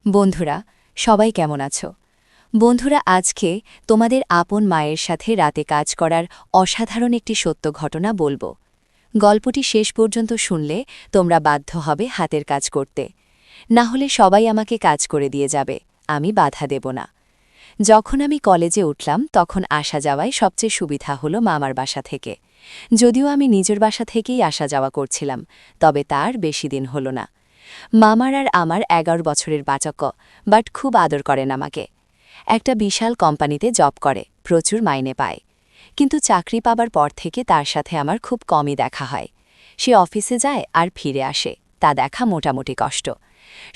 বন্ধুরা, সবাই কেমন আছো? বন্ধুরা, আজকে তোমাদের আপন মায়ের সাথে রাতে কাজ করার অসাধারণ একটি সত্য ঘটনা বলবো। গল্পটি শেষ পর্যন্ত শুনলে তোমরা বাধ্য হবে হাতের কাজ করতে। না হলে সবাই আমাকে কাজ করে দিয়ে যাবে, আমি বাধা দেব না। যখন আমি কলেজে উঠলাম তখন আসা যাওয়ায় সবচেয়ে সুবিধা হলো মামার বাসা থেকে। যদিও আমি নিজের বাসা থেকেই আসা যাওয়া করছিলাম, তবে তার বেশি দিন হলো না। মামার আর আমার ১১ বছরের বাচক, বাট খুব আদর করেন আমাকে। একটা বিশাল কোম্পানিতে জব করে, প্রচুর মাইনে পায়। কিন্তু চাকরি পাবার পর থেকে তার সাথে আমার খুব কমই দেখা হয়। সে অফিসে যায় আর ফিরে আসে, তা দেখা মোটামুটি কষ্ট।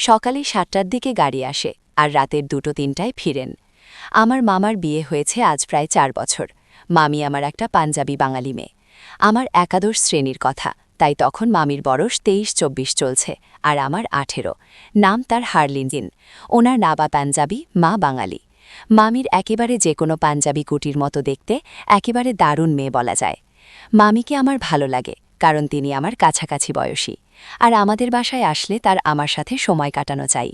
সকালে ৭টার দিকে গাড়ি আসে আর রাতের ২টো-৩টায় ফিরেন। আমার মামার বিয়ে হয়েছে আজ প্রায় ৪ বছর। মামি আমার একটা পাঞ্জাবি বাঙালি মেয়ে। আমার একাদশ শ্রেণীর কথা, তাই তখন মামির বয়স ২৩-২৪ চলছে আর আমার ১৮। নাম তার হারলিনজিন। ওনার নাবা পাঞ্জাবি, মা বাঙালি। মামির একেবারে যে কোনো পাঞ্জাবি কুটির মতো দেখতে, একেবারে দারুণ মেয়ে বলা যায়। মামিকে আমার ভালো লাগে, কারণ তিনি আমার কাছাকাছি বয়সী। আর আমাদের বাসায় আসলে তার আমার সাথে সময় কাটানো চাই।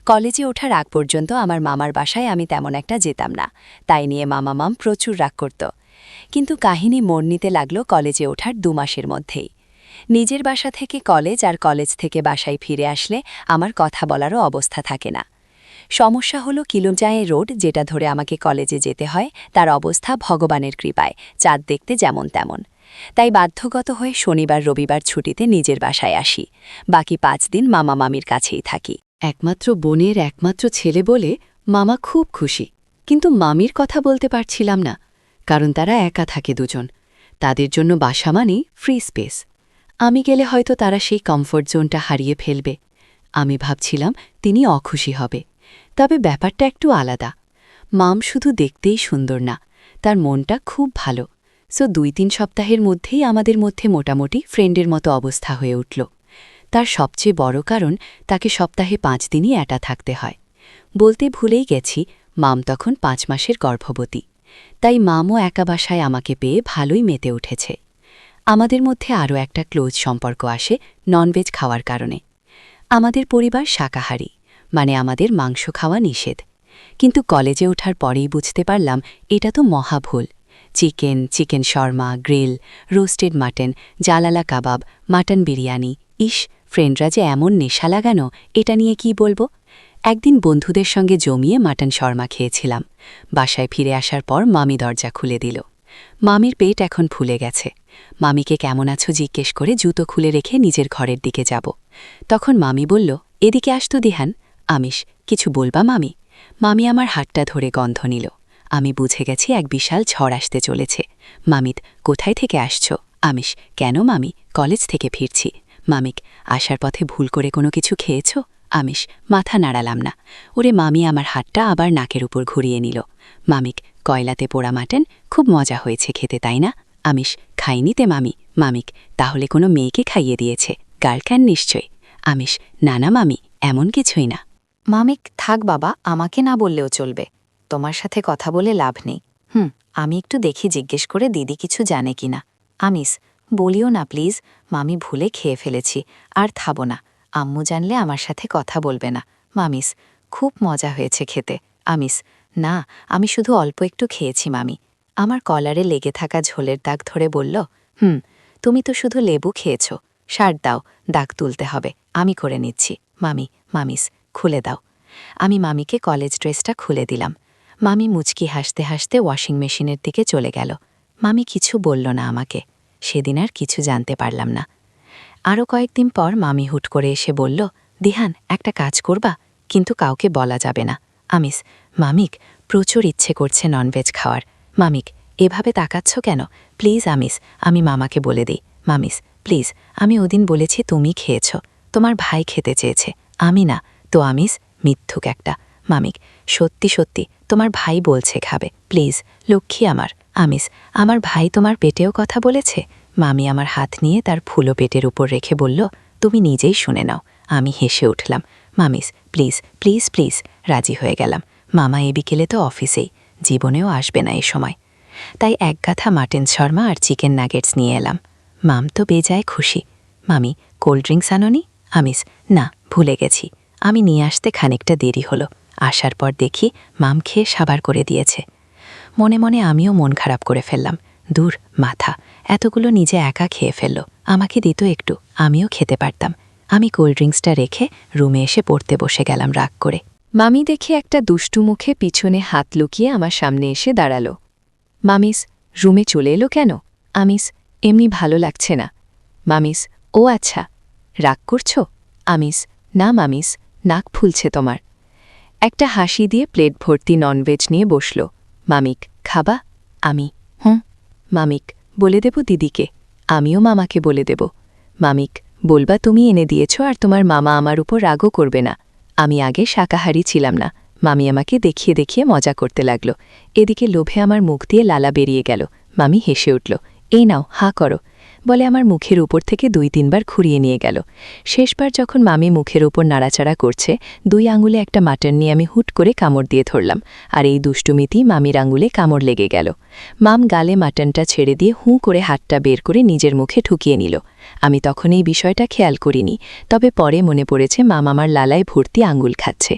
কলেজে ওঠার আগ পর্যন্ত আমার মামার বাসায় আমি তেমন একটা যেতাম না, তাই নিয়ে মাম প্রচুর রাগ করত। কিন্তু কাহিনী মোড় নিতে লাগল কলেজে ওঠার ২ মাসের মধ্যেই। নিজের বাসা থেকে কলেজ আর কলেজ থেকে বাসায় ফিরে আসলে আমার কথা বলারও অবস্থা থাকে না। সমস্যা হলো কিলোমজায়ে রোড, যেটা ধরে আমাকে কলেজে যেতে হয়, তার অবস্থা ভগবানের কৃপায় চাঁদ দেখতে যেমন তেমন। তাই বাধ্যগত হয়ে শনিবার রবিবার ছুটিতে নিজের বাসায় আসি। বাকি ৫ দিন মামা মামির কাছেই থাকি। একমাত্র বোনের একমাত্র ছেলে বলে মামা খুব খুশি, কিন্তু মামির কথা বলতে পারছিলাম না, কারণ তারা একা থাকে দুজন। তাদের জন্য বাসা মানেই ফ্রি স্পেস। আমি গেলে হয়তো তারা সেই কমফোর্ট জোনটা হারিয়ে ফেলবে। আমি ভাবছিলাম তিনি অখুশি হবে, তবে ব্যাপারটা একটু আলাদা। মাম শুধু দেখতেই সুন্দর না, তার মনটা খুব ভালো। সো ২-৩ সপ্তাহের মধ্যেই আমাদের মধ্যে মোটামুটি ফ্রেন্ডের মতো অবস্থা হয়ে উঠল। তার সবচেয়ে বড় কারণ, তাকে সপ্তাহে ৫ দিনই একা থাকতে হয়। বলতে ভুলেই গেছি, মাম তখন ৫ মাসের গর্ভবতী। তাই মামও একা বাসায় আমাকে পেয়ে ভালোই মেতে উঠেছে। আমাদের মধ্যে আরও একটা ক্লোজ সম্পর্ক আসে ননভেজ খাওয়ার কারণে। আমাদের পরিবার শাকাহারী, মানে আমাদের মাংস খাওয়া নিষেধ। কিন্তু কলেজে ওঠার পরেই বুঝতে পারলাম এটা তো মহাভুল। Chicken shawarma, grill, roasted mutton, জালালা কাবাব, মাটন বিরিয়ানি, ইস, ফ্রেন্ডরা যে এমন নেশা লাগানো, এটা নিয়ে কি বলবো। একদিন বন্ধুদের সঙ্গে জমিয়ে মাটন শর্মা খেয়েছিলাম। বাসায় ফিরে আসার পর মামি দরজা খুলে দিল। মামির পেট এখন ফুলে গেছে। মামিকে কেমন আছো জিজ্ঞেস করে জুতো খুলে রেখে নিজের ঘরের দিকে যাব। তখন মামি বলল, এদিকে আসতো দিহান। আমিষ, কিছু বলবা মামি? মামি আমার হাতটা ধরে গন্ধ নিল। আমি বুঝে গেছি এক বিশাল ঝড় আসতে চলেছে। মামিত, কোথায় থেকে আসছো? আমিষ, কেন মামি, কলেজ থেকে ফিরছি। মামিক, আসার পথে ভুল করে কোনো কিছু খেয়েছ? আমিষ, মাথা নাড়ালাম না। ওরে মামি আমার হাতটা আবার নাকের উপর ঘুরিয়ে নিল। মামিক, কয়লাতে পোড়া মাটন, খুব মজা হয়েছে খেতে, তাই না? আমিষ, খাইনি তে মামি। মামিক, তাহলে কোনো মেয়েকে খাইয়ে দিয়েছে, গার্লফ্রেন্ড নিশ্চয়। আমিষ, না না মামি, এমন কিছুই না। মামিক, থাক বাবা, আমাকে না বললেও চলবে। তোমার সাথে কথা বলে লাভ নেই। আমি একটু দেখি জিজ্ঞেস করে দিদি কিছু জানে কিনা। আমিস, বলিও না প্লিজ, মামি ভুলে খেয়ে ফেলেছি, আর থাবো না। আম্মু জানলে আমার সাথে কথা বলবে না। মামিস, খুব মজা হয়েছে খেতে। আমিস, না, আমি শুধু অল্প একটু খেয়েছি মামি। আমার কলারে লেগে থাকা ঝোলের দাগ ধরে বলল, তুমি তো শুধু লেবু খেয়েছ, সার দাও, দাগ তুলতে হবে, আমি করে নিচ্ছি। মামিস, খুলে দাও। আমি মামিকে কলেজ ড্রেসটা খুলে দিলাম। মামি মুচকি হাসতে হাসতে ওয়াশিং মেশিনের দিকে চলে গেল। মামি কিছু বলল না আমাকে। সেদিন আর কিছু জানতে পারলাম না। আরও কয়েকদিন পর মামি হুট করে এসে বলল, দিহান, একটা কাজ করবা, কিন্তু কাউকে বলা যাবে না। আমিস, মামিক, প্রচুর ইচ্ছে করছে ননভেজ খাওয়ার। মামিক, এভাবে তাকাচ্ছ কেন? প্লিজ আমিস, আমি মামাকে বলে দিই। মামিস, প্লিজ, আমি ওদিন বলেছি তুমি খেয়েছ, তোমার ভাই খেতে চেয়েছে, আমি না তো। আমিস, মিথ্যুক একটা। মামিক, সত্যি সত্যি তোমার ভাই বলছে খাবে, প্লিজ, লক্ষ্মী আমার। আমিস, আমার ভাই তোমার পেটেও কথা বলেছে? মামি আমার হাত নিয়ে তার ফুলো পেটের উপর রেখে বলল, তুমি নিজেই শুনে নাও। আমি হেসে উঠলাম। মামিস, প্লিজ প্লিজ প্লিজ, রাজি হয়ে গেলাম। মামা এ বিকেলে তো অফিসেই, জীবনেও আসবে না এ সময়। তাই এক গাথা মাটন শর্মা আর চিকেন নাগেটস নিয়ে এলাম। মাম তো বেজায় খুশি। মামি, কোল্ড ড্রিঙ্কস আনোনি? আমিস, না, ভুলে গেছি। আমি নিয়ে আসতে খানিকটা দেরি হলো। আসার পর দেখি মাম খেয়ে সাবার করে দিয়েছে। মনে মনে আমিও মন খারাপ করে ফেললাম। দূর মাথা, এতগুলো নিজে একা খেয়ে ফেলল, আমাকে দিত একটু, আমিও খেতে পারতাম। আমি কোল্ড ড্রিঙ্কসটা রেখে রুমে এসে পড়তে বসে গেলাম রাগ করে। মামি দেখে একটা দুষ্টু মুখে পিছনে হাত লুকিয়ে আমার সামনে এসে দাঁড়াল। মামিস, রুমে চলে এলো কেন? আমিস, এমনি ভালো লাগছে না। মামিস, ও আচ্ছা, রাগ করছো? আমিস, না মামিস, নাক ফুলছে তোমার। একটা হাসি দিয়ে প্লেট ভর্তি ননভেজ নিয়ে বসল। মামিক, খাবা? আমি, মামিক, বলে দেব দিদিকে। আমিও মামাকে বলে দেব। মামিক, বলবা তুমি এনে দিয়েছ আর তোমার মামা আমার উপর রাগও করবে না। আমি আগে শাকাহারি ছিলাম না। মামি আমাকে দেখিয়ে দেখিয়ে মজা করতে লাগল। এদিকে লোভে আমার মুখ দিয়ে লালা বেরিয়ে গেল। মামি হেসে উঠল। এই নাও, হাঁ করো, বলে আমার মুখের উপর থেকে 2-3 বার ঘুরিয়ে নিয়ে গেল। শেষবার যখন মামি মুখের উপর নাড়াচাড়া করছে, 2 আঙুলে একটা মাটন নিয়ে আমি হুট করে কামড় দিয়ে ধরলাম, আর এই দুষ্টুমিতি মামির আঙুলে কামড় লেগে গেল। মাম গালে মাটনটা ছেড়ে দিয়ে হুঁ করে হাতটা বের করে নিজের মুখে ঢুকিয়ে নিল। আমি তখন এই বিষয়টা খেয়াল করিনি, তবে পরে মনে পড়েছে মাম আমার লালায় ভর্তি আঙুল খাচ্ছে।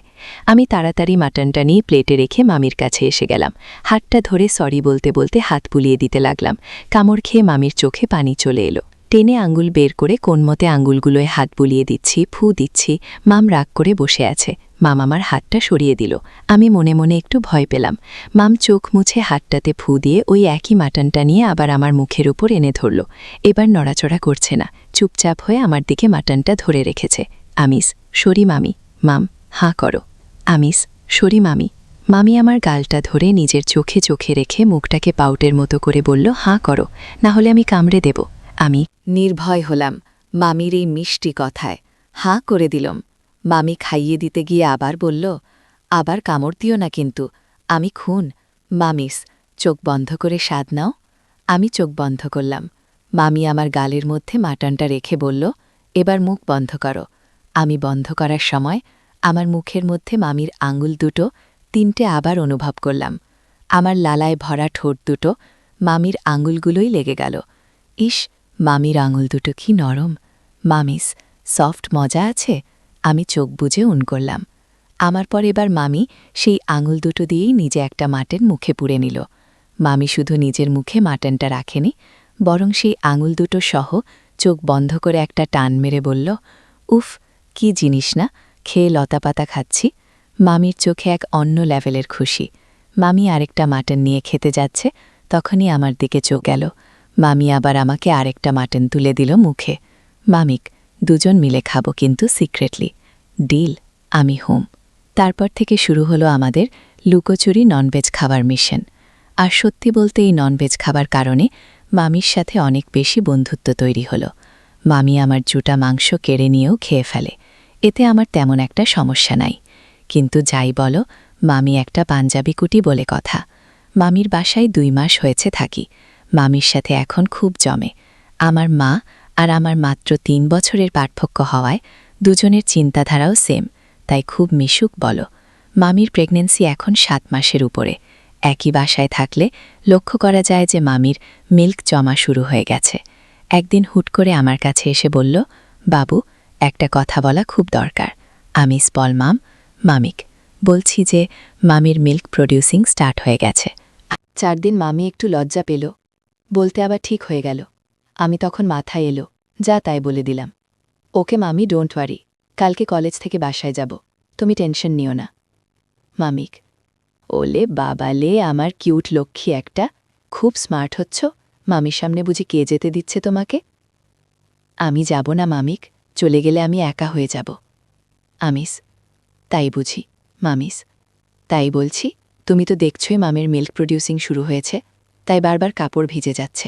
আমি তাড়াতাড়ি মাটনটা নিয়ে প্লেটে রেখে মামির কাছে এসে গেলাম। হাতটা ধরে সরি বলতে বলতে হাত বুলিয়ে দিতে লাগলাম। কামড় খেয়ে মামির চোখে পানি চলে এলো। টেনে আঙুল বের করে কোনমতে আঙুলগুলোয় হাত বুলিয়ে দিচ্ছি, ফু দিচ্ছি। মাম রাগ করে বসে আছে। মাম আমার হাতটা সরিয়ে দিল। আমি মনে মনে একটু ভয় পেলাম। মাম চোখ মুছে হাতটাতে ফু দিয়ে ওই একই মাটনটা নিয়ে আবার আমার মুখের উপর এনে ধরল। এবার নড়াচড়া করছে না, চুপচাপ হয়ে আমার দিকে মাটনটা ধরে রেখেছে। আমিস, সরি মামি। মাম, হাঁ করো। আমিস, সরি মামি। মামি আমার গালটা ধরে নিজের চোখে চোখে রেখে মুখটাকে পাউটের মতো করে বলল, হাঁ করো, না হলে আমি কামড়ে দেব। আমি নির্ভয় হলাম মামির এই মিষ্টি কথায়। হাঁ করে দিলাম। মামি খাইয়ে দিতে গিয়ে আবার বলল, আবার কামড় দিও না কিন্তু, আমি খুন। মামিস, চোখ বন্ধ করে স্বাদ নাও। আমি চোখ বন্ধ করলাম। মামি আমার গালের মধ্যে মাটনটা রেখে বলল, এবার মুখ বন্ধ করো। আমি বন্ধ করার সময় আমার মুখের মধ্যে মামির আঙুল দুটো 3টে আবার অনুভব করলাম। আমার লালায় ভরা ঠোঁট দুটো মামির আঙুলগুলোই লেগে গেল। ইস, মামির আঙুল দুটো কি নরম। মামিস, সফট মজা আছে। আমি চোখ বুজে করলাম। আমার পর এবার মামি সেই আঙুল দুটো দিয়েই নিজে একটা মাটন মুখে পুরে নিল। মামি শুধু নিজের মুখে মাটনটা রাখেনি, বরং সেই আঙুল দুটো সহ চোখ বন্ধ করে একটা টান মেরে বলল, উফ, কি জিনিস না, খেয়ে লতাপাতা খাচ্ছি। মামির চোখে এক অন্য লেভেলের খুশি। মামি আরেকটা মাটন নিয়ে খেতে যাচ্ছে, তখনই আমার দিকে চোখ গেল। মামি আবার আমাকে আরেকটা মাটন তুলে দিল মুখে। মামিক, দুজন মিলে খাবো কিন্তু সিক্রেটলি। ডিল। আমি হোম। তারপর থেকে শুরু হলো আমাদের লুকোচুরি ননভেজ খাবার মিশন। আর সত্যি বলতে এই ননভেজ খাবার কারণে মামির সাথে অনেক বেশি বন্ধুত্ব তৈরি হলো। মামি আমার জুটা মাংস কেড়ে নিয়েও খেয়ে ফেলে, এতে আমার তেমন একটা সমস্যা নাই। কিন্তু যাই বলো, মামি একটা পাঞ্জাবি কুটি বলে কথা। মামির বাসায় 2 মাস হয়েছে থাকি। মামির সাথে এখন খুব জমে। আমার মা আর আমার মাত্র 3 বছরের পার্থক্য হওয়ায় দুজনের চিন্তাধারাও সেম, তাই খুব মিশুক বলো। মামির প্রেগন্যান্সি এখন 7 মাসের উপরে। একই বাসায় থাকলে লক্ষ্য করা যায় যে মামির মিল্ক জমা শুরু হয়ে গেছে। একদিন হুট করে আমার কাছে এসে বলল, বাবু, একটা কথা বলা খুব দরকার। আমি বল মাম। মামিক, বলছি যে মামির মিল্ক প্রডিউসিং স্টার্ট হয়ে গেছে। 4 দিন মামি একটু লজ্জা পেল, বলতে আবার ঠিক হয়ে গেল। আমি তখন মাথায় এলো, যা তাই বলে দিলাম। ওকে মামি, ডোন্ট ওয়ারি, কালকে কলেজ থেকে বাসায় যাব, তুমি টেনশন নিও না। মামিক, ওলে বাবালে, আমার কিউট লক্ষ্মী একটা, খুব স্মার্ট হচ্ছ। মামির সামনে বুঝি কে যেতে দিচ্ছে তোমাকে? আমি যাব না মামিক, চলে গেলে আমি একা হয়ে যাব। আমিস, তাই বুঝি? মামিস, তাই বলছি, তুমি তো দেখছই মামের মিল্ক প্রডিউসিং শুরু হয়েছে, তাই বারবার কাপড় ভিজে যাচ্ছে।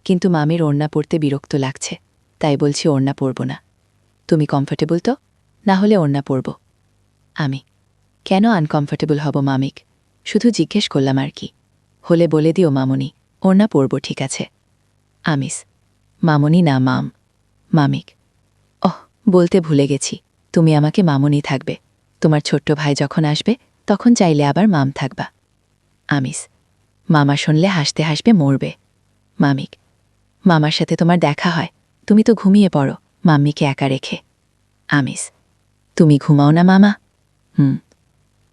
কিন্তু মামির ওড়না পরতে বিরক্ত লাগছে, তাই বলছি ওড়না পরব না। তুমি কমফোর্টেবল তো? না হলে ওড়না পরব। আমি, কেন আনকমফোর্টেবল হব মামিক? শুধু জিজ্ঞেস করলাম আর কি। হলে বলে দিও মামনি, ওড়না পরব ঠিক আছে। আমিস, মামনি না মাম। মামিক, ওহ, বলতে ভুলে গেছি, তুমি আমাকে মামনি থাকবে। তোমার ছোট্ট ভাই যখন আসবে তখন চাইলে আবার মাম থাকবা। আমিস, মামা শুনলে হাসতে হাসবে মরবে। মামিক, মামার সাথে তোমার দেখা হয়, তুমি তো ঘুমিয়ে পড়ো মাম্মিকে একা রেখে। আমিস, তুমি ঘুমাও না মামা?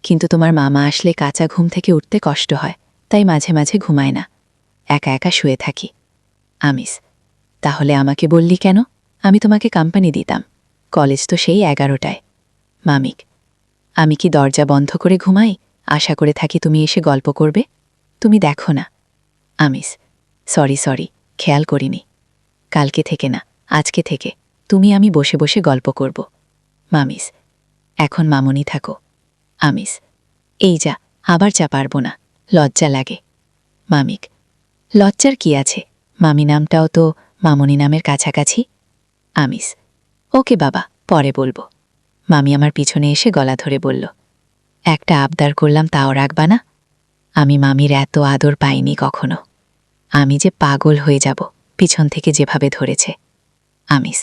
কিন্তু তোমার মামা আসলে কাঁচা ঘুম থেকে উঠতে কষ্ট হয়, তাই মাঝে মাঝে ঘুমায় না, একা একা শুয়ে থাকি। আমিস, তাহলে আমাকে বললি কেন? আমি তোমাকে কোম্পানি দিতাম। কলেজ তো সেই 11টায়। মামিক, আমি কি দরজা বন্ধ করে ঘুমাই, আশা করে থাকি তুমি এসে গল্প করবে? তুমি দেখো না। আমিস, সরি, খেয়াল করিনি। কালকে থেকে না, আজকে থেকে তুমি আমি বসে বসে গল্প করব। মামিস, এখন মামুনি থাকো। আমিস, এই যা, আবার চা পারবো না, লজ্জা লাগে। মামিক, লজ্জার কি আছে? মামি নামটাও তো মামুনি নামের কাছাকাছি। আমিস, ওকে বাবা, পরে বলবো। মামি আমার পিছনে এসে গলা ধরে বলল, একটা আবদার করলাম তাও রাখবা না? আমি মামির এত আদর পাইনি কখনো। আমি যে পাগল হয়ে যাব পিছন থেকে যেভাবে ধরেছে। আমিস,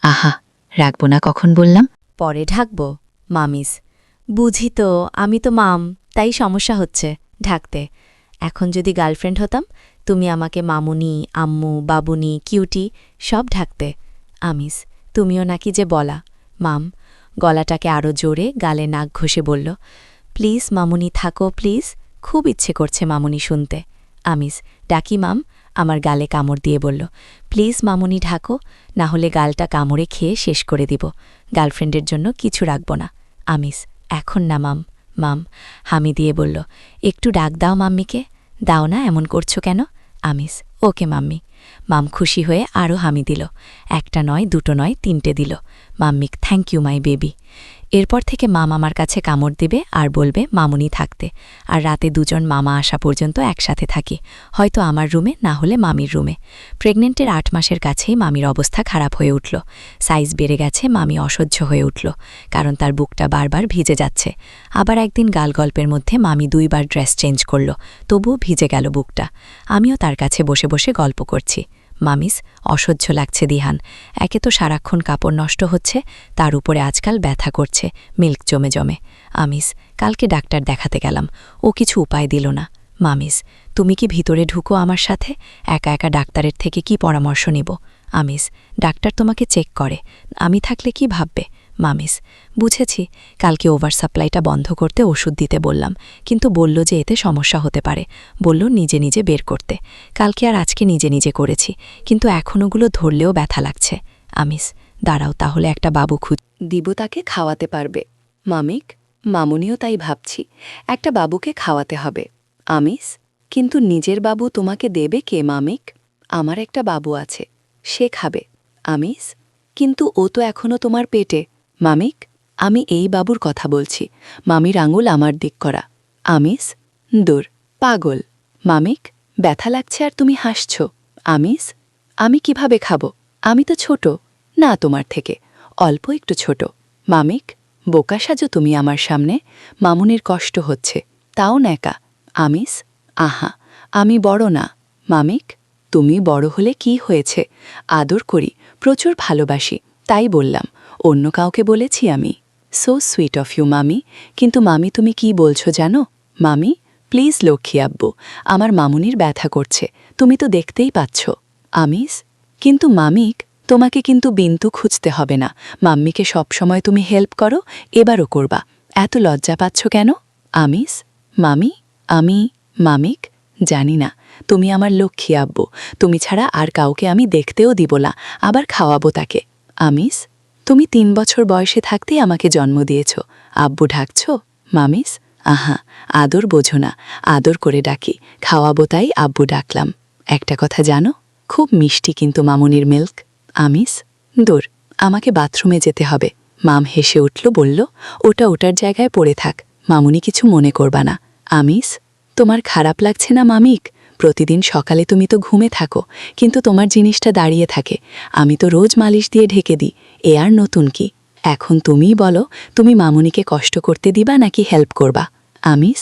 আহা, রাখবো না কখন বললাম? পরে ঢাকব। মামিস, বুঝি তো, আমি তো মাম, তাই সমস্যা হচ্ছে ঢাকতে। এখন যদি গার্লফ্রেন্ড হতাম, তুমি আমাকে মামুনি, আম্মু, বাবুনি, কিউটি সব ঢাকতে। আমিস, তুমিও নাকি যে বলা। মাম গলাটাকে আরও জোরে গালে নাক ঘষে বলল, প্লিজ মামুনি থাকো প্লিজ, খুব ইচ্ছে করছে মামুনি শুনতে। আমিস, ডাকি মাম? আমার গালে কামড় দিয়ে বলল, প্লিজ মামুনি ঢাকো, না হলে গালটা কামড়ে খেয়ে শেষ করে দিব। গার্লফ্রেন্ডের জন্য কিছু রাখব না। আমিস, এখন না মাম। মাম হামি দিয়ে বলল, একটু ডাক দাও মাম্মিকে। দাও না, এমন করছো কেন? আমিস, ওকে মাম্মি। মাম খুশি হয়ে আরও হামি দিল। একটা নয়, দুটো নয়, তিনটে দিল। মাম্মিক, থ্যাংক ইউ মাই বেবি। এরপর থেকে মাম আমার কাছে কামড় দিবে আর বলবে মামুনি থাকতে, আর রাতে দুজন মামা আসা পর্যন্ত একসাথে থাকি, হয়তো আমার রুমে, না হলে মামির রুমে। প্রেগনেন্টের 8 মাসের কাছেই মামির অবস্থা খারাপ হয়ে উঠল। সাইজ বেড়ে গেছে, মামি অসহ্য হয়ে উঠল, কারণ তার বুকটা বারবার ভিজে যাচ্ছে। আবার একদিন গালগল্পের মধ্যে মামি 2বার ড্রেস চেঞ্জ করল, তবুও ভিজে গেল বুকটা। আমিও তার কাছে বসে বসে গল্প করছি। মামিস, অসহ্য লাগছে দিহান, একে তো সারাক্ষণ কাপড় নষ্ট হচ্ছে, তার উপরে আজকাল ব্যথা করছে, মিল্ক জমে জমে। আমিস, কালকে ডাক্তার দেখাতে গেলাম, ও কিছু উপায় দিল না। মামিস, তুমি কি ভিতরে ঢুকো আমার সাথে, একা একা ডাক্তারের থেকে কি পরামর্শ নিব? আমিস, ডাক্তার তোমাকে চেক করে, আমি থাকলে কি ভাববে? মামিস, বুঝেছি, কালকে ওভার সাপ্লাইটা বন্ধ করতে ওষুধ দিতে বললাম, কিন্তু বলল যে এতে সমস্যা হতে পারে, বলল নিজে নিজে বের করতে। কালকে আর আজকে নিজে নিজে করেছি, কিন্তু এখন ওগুলো ধরলেও ব্যথা লাগছে। আমিস, দাঁড়াও, তাহলে একটা বাবু দিব, তাকে খাওয়াতে পারবে। মামিক, মামুনিও তাই ভাবছি, একটা বাবুকে খাওয়াতে হবে। আমিস, কিন্তু নিজের বাবু তোমাকে দেবে কে মামিক? আমার একটা বাবু আছে, সে খাবে। আমিস, কিন্তু ও তো এখনো তোমার পেটে। মামিক, আমি এই বাবুর কথা বলছি, মামির আঙুল আমার দিক করা। আমিস, দূর, পাগল। মামিক, ব্যথা লাগছে আর তুমি হাসছ। আমিস, আমি কিভাবে খাবো? আমি তো ছোট না তোমার থেকে, অল্প একটু ছোট। মামিক, বোকা সাজো তুমি আমার সামনে, মামুনির কষ্ট হচ্ছে, তাও ন্যাকা। আমিস, আহা, আমি বড় না। মামিক, তুমি বড় হলে কি হয়েছে, আদর করি, প্রচুর ভালোবাসি, তাই বললাম, অন্য কাউকে বলেছি আমি? সো সুইট অফ ইউ মামি, কিন্তু মামি তুমি কি বলছো জানো? মামি, প্লিজ লক্ষ্মী আব্বু, আমার মামুনির ব্যথা করছে, তুমি তো দেখতেই পাচ্ছ। আমিস, কিন্তু মামিক, তোমাকে কিন্তু বিন্তু খুঁজতে হবে না, মাম্মিকে সবসময় তুমি হেল্প করো, এবারও করবা, এত লজ্জা পাচ্ছ কেন? আমিস, মামি, আমি, মামিক, জানি না, তুমি আমার লক্ষ্মী আব্বু, তুমি ছাড়া আর কাউকে আমি দেখতেও দিব না, আবার খাওয়াবো তাকে। আমিস, তুমি 3 বছর বয়সে থাকতেই আমাকে জন্ম দিয়েছ, আব্বু ডাকছ? মামিস, আহা, আদর বোঝো না, আদর করে ডাকি, খাওয়াবো তাই আব্বু ডাকলাম। একটা কথা জানো, খুব মিষ্টি কিন্তু মামুনির মিল্ক। আমিস, দূর, আমাকে বাথরুমে যেতে হবে। মাম হেসে উঠল, বলল, ওটা ওটার জায়গায় পড়ে থাক, মামুনি কিছু মনে করবা না। আমিস, তোমার খারাপ লাগছে না মামিক? প্রতিদিন সকালে তুমি তো ঘুমে থাকো, কিন্তু তোমার জিনিসটা দাঁড়িয়ে থাকে, আমি তো রোজ মালিশ দিয়ে ঢেকে দিই, এ আর নতুন কি? এখন তুমিই বলো, তুমি মামুনিকে কষ্ট করতে দিবা নাকি হেল্প করবা? আমিস,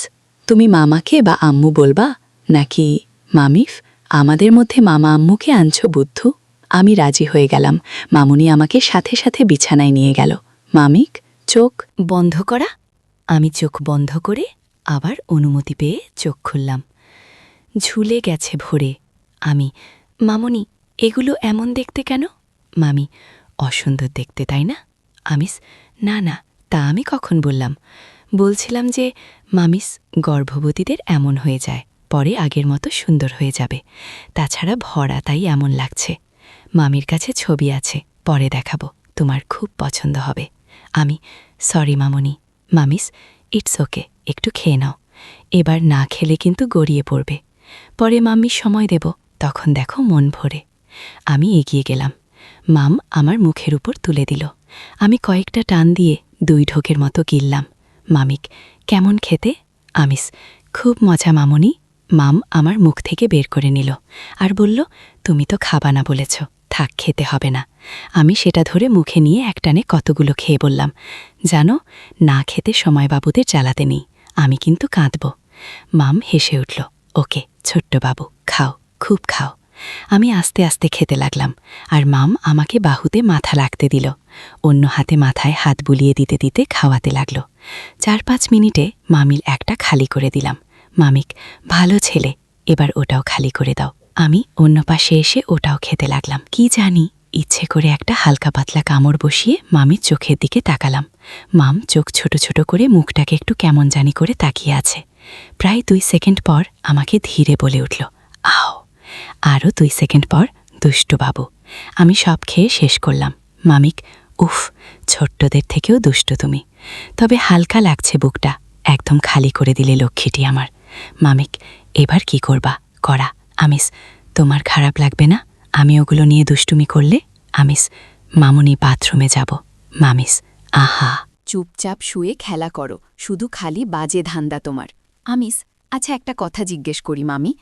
তুমি মামাকে বা আম্মু বলবা নাকি? মামিফ, আমাদের মধ্যে মামা আম্মুকে আনছো বুদ্ধু? আমি রাজি হয়ে গেলাম, মামুনি আমাকে সাথে সাথে বিছানায় নিয়ে গেল। মামিক, চোখ বন্ধ করা। আমি চোখ বন্ধ করে আবার অনুমতি পেয়ে চোখ খুললাম। ঝুলে গেছে ভরে। আমি, মামুনি, এগুলো এমন দেখতে কেন? মামি, অসুন্দর দেখতে তাই না? আমিস, না না, তা আমি কখন বললাম? বলছিলাম যে মামিস, গর্ভবতীদের এমন হয়ে যায়, পরে আগের মতো সুন্দর হয়ে যাবে। তাছাড়া ভরা, তাই এমন লাগছে। মামির কাছে ছবি আছে, পরে দেখাবো, তোমার খুব পছন্দ হবে। আমি, সরি মামুনি। মামিস, ইটস ওকে, একটু খেয়ে নাও। এবার না খেলে কিন্তু গড়িয়ে পড়বে। পরে মাম্মির সময় দেব, তখন দেখো মন ভরে। আমি এগিয়ে গেলাম। মাম আমার মুখের উপর তুলে দিল। আমি কয়েকটা টান দিয়ে 2 ঢোকের মতো গিললাম। মামিক, কেমন খেতে? আমিস, খুব মজা মামুনি। মাম আমার মুখ থেকে বের করে নিল আর বলল, তুমি তো খাবা না বলেছ, থাক, খেতে হবে না। আমি সেটা ধরে মুখে নিয়ে একটানে কতগুলো খেয়ে বললাম, জানো, না খেতে সময়বাবুদের জ্বালাতে নেই, আমি কিন্তু কাঁদব। মাম হেসে উঠল, ওকে ছোট্ট বাবু, খাও, খুব খাও। আমি আস্তে আস্তে খেতে লাগলাম, আর মাম আমাকে বাহুতে মাথা রাখতে দিল। অন্য হাতে মাথায় হাত বুলিয়ে দিতে দিতে খাওয়াতে লাগল। 4-5 মিনিটে মামির একটা খালি করে দিলাম। মামিক, ভালো ছেলে, এবার ওটাও খালি করে দাও। আমি অন্য পাশে এসে ওটাও খেতে লাগলাম। কি জানি, ইচ্ছে করে একটা হালকা পাতলা কামড় বসিয়ে মামির চোখের দিকে তাকালাম। মাম চোখ ছোট ছোট করে মুখটাকে একটু কেমন জানি করে তাকিয়ে আছে। প্রায় 2 সেকেন্ড পর আমাকে ধীরে বলে উঠল, আও। আরও 2 সেকেন্ড পর, দুষ্টু বাবু। আমি সব খেয়ে শেষ করলাম। মামিক, উফ, ছোট্টদের থেকেও দুষ্টু তুমি। তবে হালকা লাগছে বুকটা, একদম খালি করে দিলে লক্ষ্মীটি আমার। মামিক, এবার কি করবা? করা। আমিস, তোমার খারাপ লাগবে না আমি ওগুলো নিয়ে দুষ্টুমি করলে? আমিস, মামুনি বাথরুমে যাব। মামিস, আহা। চুপচাপ শুয়ে খেলা করো, শুধু খালি বাজে ধান্দা তোমার। আমিস, আচ্ছা একটা কথা জিজ্ঞেস করি মামি।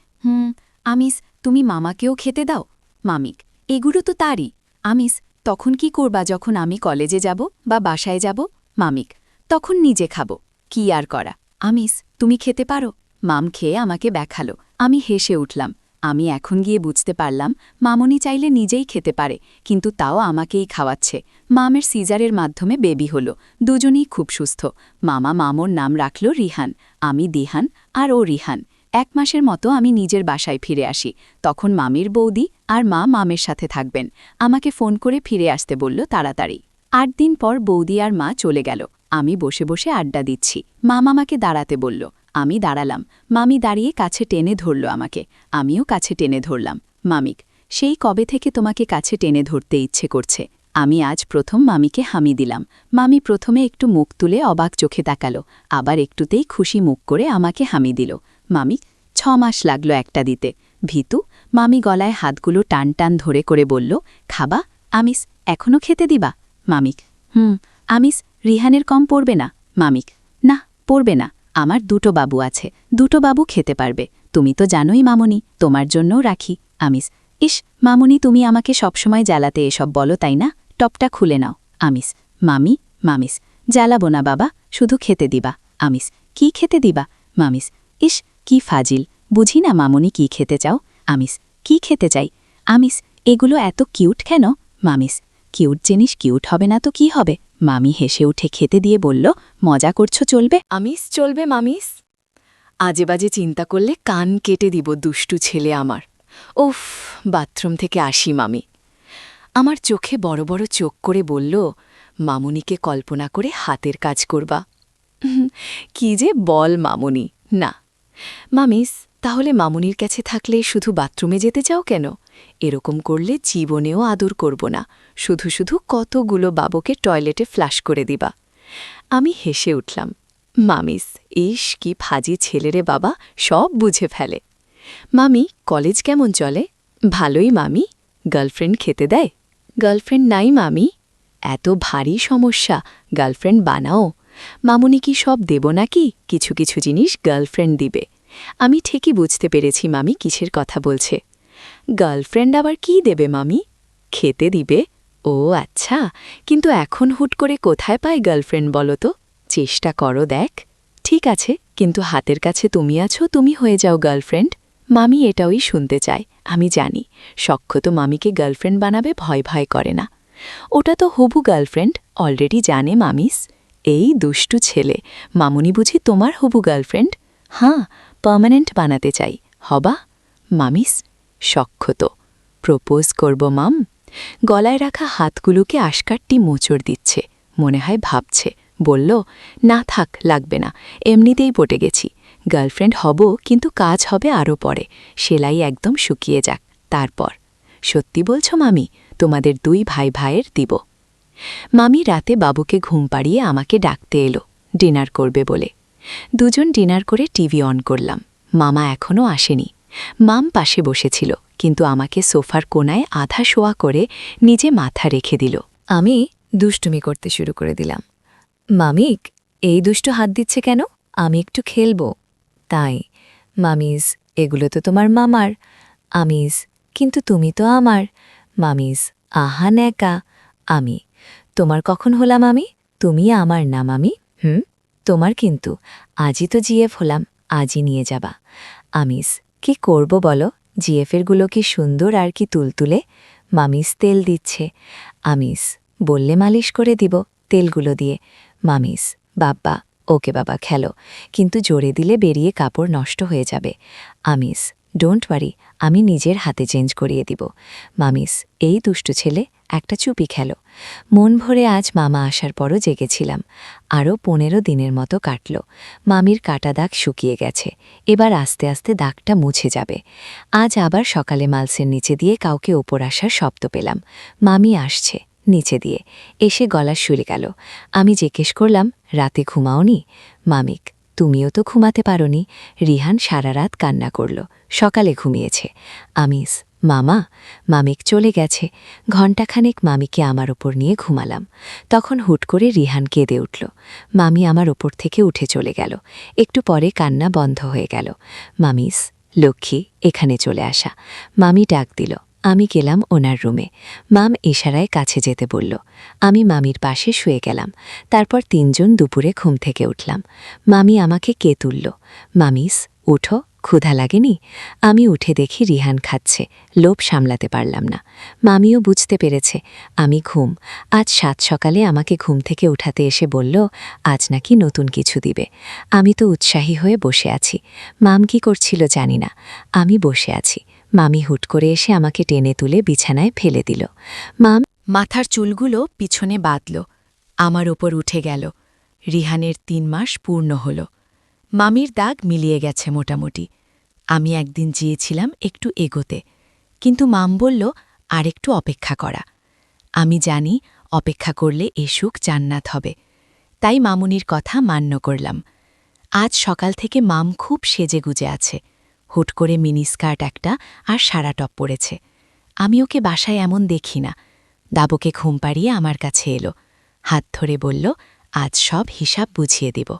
আমিস, তুমি মামাকেও খেতে দাও? মামিক, এগুলো তো তারই। আমিস, তখন কি করবা যখন আমি কলেজে যাব বা বাসায় যাব? মামিক, তখন নিজে খাবো, কি আর করা। আমিস, তুমি খেতে পারো? মাম খেয়ে আমাকে দেখালো। আমি হেসে উঠলাম। আমি এখন গিয়ে বুঝতে পারলাম মামনি চাইলে নিজেই খেতে পারে, কিন্তু তাও আমাকেই খাওয়াচ্ছে। মামের সিজারের মাধ্যমে বেবি হলো, দুজনেই খুব সুস্থ। মামা মামোর নাম রাখল রিহান, আমি দিহান, আর ও রিহান। 1 মাসের মতো আমি নিজের বাসায় ফিরে আসি। তখন মামির বৌদি আর মা মামের সাথে থাকবেন। আমাকে ফোন করে ফিরে আসতে বলল তাড়াতাড়ি। 8 দিন পর বৌদি আর মা চলে গেল। আমি বসে বসে আড্ডা দিচ্ছি। মা মামাকে দাঁড়াতে বলল। আমি দাঁড়ালাম। মামি দাঁড়িয়ে কাছে টেনে ধরল আমাকে। আমিও কাছে টেনে ধরলাম। মামিক, সেই কবে থেকে তোমাকে কাছে টেনে ধরতে ইচ্ছে করছে? আমি আজ প্রথম মামিকে হামি দিলাম। মামি প্রথমে একটু মুখ তুলে অবাক চোখে তাকালো, আবার একটুতেই খুশি মুখ করে আমাকে হামি দিল। মামিক, 6 মাস লাগলো একটা দিতে। ভীতু। মামি গলায় হাতগুলো টান টান ধরে করে বলল, খাবা? আমিস, এখনও খেতে দিবা? মামিক, আমিস, রিহানের কম পড়বে না? মামিক, না, পড়বে না। আমার 2টো বাবু আছে, 2টো বাবু খেতে পারবে। তুমি তো জানোই মামুনি, তোমার জন্যও রাখি। আমিস, ইস মামুনি, তুমি আমাকে সবসময় জ্বালাতে এসব বলো তাই না? টপটা খুলে নাও। আমিস, মামিস, জ্বালাবো না বাবা, শুধু খেতে দিবা। আমিস, কি খেতে দিবা? মামিস, ইস কি ফাজিল, বুঝি না মামুনি কি খেতে চাও? আমিস, কি খেতে চাই? আমিস, এগুলো এত কিউট কেন? মামিস, কিউট জিনিস কিউট হবে না তো কি হবে? মামি হেসে উঠে খেতে দিয়ে বলল, মজা করছো, চলবে? আমিস, চলবে মামিস। আজে বাজে চিন্তা করলে কান কেটে দিব দুষ্টু ছেলে আমার। উফ, বাথরুম থেকে আসি মামি। আমার চোখে বড় বড় চোখ করে বলল, মামুনিকে কল্পনা করে হাতের কাজ করবা। কি যে বল মামুনি, না। মামিস, তাহলে মামুনির কাছে থাকলে শুধু বাথরুমে যেতে চাও কেন? এরকম করলে জীবনেও আদর করব না, শুধু শুধু কতগুলো বাবুকে টয়লেটে ফ্লাশ করে দিবা। আমি হেসে উঠলাম। মামিস, ইস কি ফাজি ছেলেরে বাবা, সব বুঝে ফেলে। মামি, কলেজ কেমন চলে? ভালোই মামি। গার্লফ্রেন্ড খেতে দেয়? গার্লফ্রেন্ড নাই মামি। এত ভারী সমস্যা, গার্লফ্রেন্ড বানাও। মামুনি কি সব দেব নাকি? কিছু কিছু জিনিস গার্লফ্রেন্ড দিবে। আমি ঠিকই বুঝতে পেরেছি মামি কিসের কথা বলছে। গার্লফ্রেন্ড আবার কি দেবে মামি? খেতে দিবে। ও আচ্ছা, কিন্তু এখন হুট করে কোথায় পায় গার্লফ্রেন্ড বলো তো? চেষ্টা করো, দেখ। ঠিক আছে, কিন্তু হাতের কাছে তুমি আছো, তুমি হয়ে যাও গার্লফ্রেন্ড। মামি এটাই শুনতে চায়, আমি জানি। সখ্য তো মামিকে গার্লফ্রেন্ড বানাবে ভয় ভয় করে না। ওটা তো হবু গার্লফ্রেন্ড, অলরেডি জানে মামিস। এই দুষ্টু ছেলে, মামুনি বুঝি তোমার হবু গার্লফ্রেন্ড? হ্যাঁ, পার্মানেন্ট বানাতে চাই, হবা? মামিস, সখ্য তো। প্রপোজ করব মাম। গলায় রাখা হাতগুলোকে আশকারটি মোচড় দিচ্ছে, মনে হয় ভাবছে, বলল, না থাক, লাগবে না, এমনিতেই পটে গেছি। গার্লফ্রেন্ড হব, কিন্তু কাজ হবে আরও পরে, সেলাই একদম শুকিয়ে যাক তারপর। সত্যি বলছো মামি? তোমাদের 2 ভাইয়ের দিব। মামি রাতে বাবুকে ঘুম পাড়িয়ে আমাকে ডাকতে এলো, ডিনার করবে বলে। দুজন ডিনার করে টিভি অন করলাম। মামা এখনও আসেনি। মাম পাশে বসেছিল, কিন্তু আমাকে সোফার কোনায় আধা শোয়া করে নিজে মাথা রেখে দিল। আমি দুষ্টুমি করতে শুরু করে দিলাম। মামিক, এই দুষ্টু হাত দিচ্ছে কেন? আমি একটু খেলব। তাই, মামিজ, এগুলো তো তোমার মামার। আমিজ, কিন্তু তুমি তো আমার। মামিজ, আহা ন্যাকা। আমি, তোমার কখন হলাম আমি? তুমি আমার না মামি। তোমার কিন্তু। আজই তো জিএফ হলাম, আজই নিয়ে যাবা। আমিজ, কি করব বলো? জিএফেরগুলো কি সুন্দর আর কি তুলতুলে। মামিজ তেল দিচ্ছে। আমিজ, বললে মালিশ করে দিব তেলগুলো দিয়ে। মামিজ, বাব্বা, ওকে বাবা খেলো, কিন্তু জোরে দিলে বেরিয়ে কাপড় নষ্ট হয়ে যাবে। আমিজ, ডোন্ট ওয়ারি, আমি নিজের হাতে চেঞ্জ করিয়ে দিব। মামিস, এই দুষ্টু ছেলে, একটা চুপি খেলো। মন ভরে আজ মামা আসার পরও জেগেছিলাম। আরও 15 দিনের মতো কাটল। মামির কাটা দাগ শুকিয়ে গেছে, এবার আস্তে আস্তে দাগটা মুছে যাবে। আজ আবার সকালে মালসের নিচে দিয়ে কাউকে ওপর আসার শব্দ পেলাম। মামি আসছে নিচে দিয়ে, এসে গলা শুলে গেল। আমি জিজ্ঞেস করলাম, রাতে ঘুমাওনি? মামিক, তুমিও তো ঘুমাতে পারোনি। রিহান সারা রাত কান্না করল, সকালে ঘুমিয়েছে। আমিস, মামা? মামিক চলে গেছে। ঘণ্টাখানেক মামিকে আমার ওপর নিয়ে ঘুমালাম। তখন হুট করে রিহান কেঁদে উঠল। মামি আমার ওপর থেকে উঠে চলে গেল। একটু পরে কান্না বন্ধ হয়ে গেল। মামিস, লক্ষ্মী, এখানে চলে আসা। মামি ডাক দিল। আমি গেলাম ওনার রুমে। মাম ইশারায় কাছে যেতে বলল। আমি মামির পাশে শুয়ে গেলাম। তারপর 3 জন দুপুরে ঘুম থেকে উঠলাম। মামি আমাকে কে তুলল। মামিস, উঠো, ক্ষুধা লাগেনি? আমি উঠে দেখি রিহান খাচ্ছে, লোভ সামলাতে পারলাম না। মামিও বুঝতে পেরেছে আমি ঘুম। আজ 7 সকালে আমাকে ঘুম থেকে উঠাতে এসে বলল, আজ নাকি নতুন কিছু দিবে। আমি তো উৎসাহী হয়ে বসে আছি। মাম কি করছিল জানি না, আমি বসে আছি। মামি হুট করে এসে আমাকে টেনে তুলে বিছানায় ফেলে দিল। মাম মাথার চুলগুলো পিছনে বাঁধল, আমার ওপর উঠে গেল। রিহানের 3 মাস পূর্ণ হল। মামির দাগ মিলিয়ে গেছে মোটামুটি। আমি একদিন চেয়েছিলাম একটু এগোতে, কিন্তু মাম বলল আরেকটু অপেক্ষা করা। আমি জানি অপেক্ষা করলে এ সুখ জান্নাত হবে, তাই মামুনির কথা মান্য করলাম। আজ সকাল থেকে মাম খুব সেজেগুজে আছে। হুট করে মিনিস্কার্ট একটা আর সারা টপ পরেছে। আমি ওকে বাসায় এমন দেখি না। দাবকে ঘুম পাড়িয়ে আমার কাছে এলো, হাত ধরে বলল, আজ সব হিসাব বুঝিয়ে দিব।